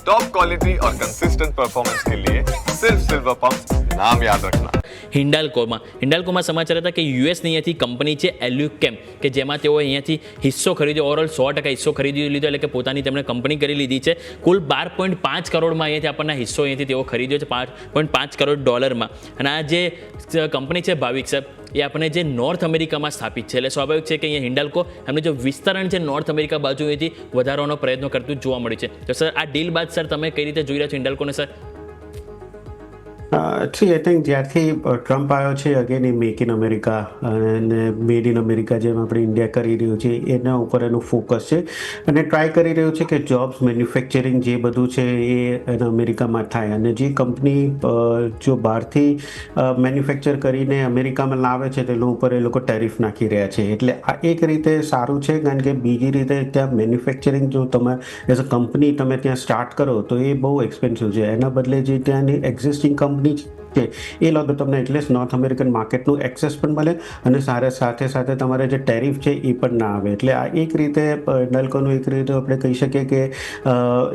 Top quality और consistent performance के लिए सिर्फ सिल्वर पंप नाम याद रखना। હિન્ડાલ્કોમાં સમાચાર હતા કે યુએસની અહીંયાથી કંપની છે એલ્યુકેમ કે જેમાં તેઓ અહીંયાથી હિસ્સો ખરીદ્યો, ઓવરઓલ 100% હિસ્સો ખરીદી લીધો, એટલે કે પોતાની તેમણે કંપની કરી લીધી છે. કુલ 12.5 કરોડમાં અહીંયાથી આપણને હિસ્સો અહીંયાથી તેઓ ખરીદ્યો છે, $5.5 કરોડ. અને આ જે કંપની છે ભાવિક સાહેબ, એ આપણે જે નોર્થ અમેરિકામાં સ્થાપિત છે, એટલે સ્વાભાવિક છે કે અહીંયા હિન્ડાલ્કો એમનું જે વિસ્તરણ છે નોર્થ અમેરિકા બાજુ અહીંથી વધારવાનો પ્રયત્ન કરતું જોવા મળ્યું છે. તો સર આ ડીલ બાદ સર તમે કઈ રીતે જોઈ રહ્યા છો હિન્ડાલ્કોને સર? આઈ થિંક જ્યારથી ટ્રમ્પ આવ્યો છે again A make in America અને મેડ ઇન અમેરિકા જેમ આપણે ઇન્ડિયા કરી રહ્યું છે એના ઉપર એનું ફોકસ છે અને ટ્રાય કરી રહ્યું છે કે જોબ્સ મેન્યુફેક્ચરિંગ જે બધું છે એ એના અમેરિકામાં થાય. અને જે કંપની જો બહારથી મેન્યુફેક્ચર કરીને અમેરિકામાં લાવે છે તેના ઉપર એ લોકો ટેરિફ નાખી રહ્યા છે. એટલે આ એક રીતે સારું છે, કારણ કે બીજી રીતે ત્યાં મેન્યુફેક્ચરિંગ જો તમે એઝ અ કંપની તમે ત્યાં સ્ટાર્ટ કરો તો એ બહુ એક્સપેન્સિવ છે. એના બદલે જે ત્યાંની એક્ઝિસ્ટિંગ કંપની છે એ લોકો તમને એટલીસ્ટ નોર્થ અમેરિકન માર્કેટનું એક્સેસ પણ મળે અને સાથે સાથે તમારે જે ટેરિફ છે એ પણ ના આવે. એટલે આ એક રીતે હિન્ડાલ્કોનું એક રીતે આપણે કહી શકીએ કે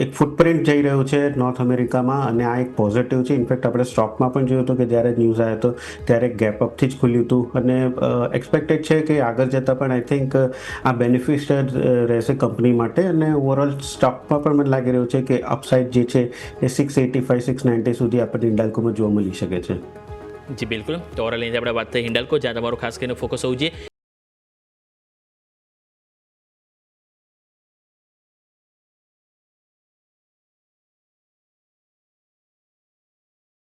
એક ફૂટપ્રિન્ટ જઈ રહ્યું છે નોર્થ અમેરિકામાં અને આ એક પોઝિટિવ છે. ઇનફેક્ટ આપણે સ્ટોકમાં પણ જોયું હતું કે જ્યારે ન્યૂઝ આવ્યો હતો ત્યારે ગેપ અપથી જ ખુલ્યું હતું અને એક્સપેક્ટેડ છે કે આગળ જતાં પણ આઈ થિંક આ બેનિફિશિયર રહેશે કંપની માટે. અને ઓવરઓલ સ્ટોકમાં પણ મને લાગી રહ્યું છે કે અપસાઇડ જે છે એ 685-690 સુધી આપણને હિન્ડાલ્કોમાં જોવા મળી શકે છે. જી બિલકુલ. તો ઓવરઓલ આપણે વાત થઈ હિન્ડાલ્કો, જ્યાં તમારો ખાસ કરીને ફોકસ હોવું જોઈએ.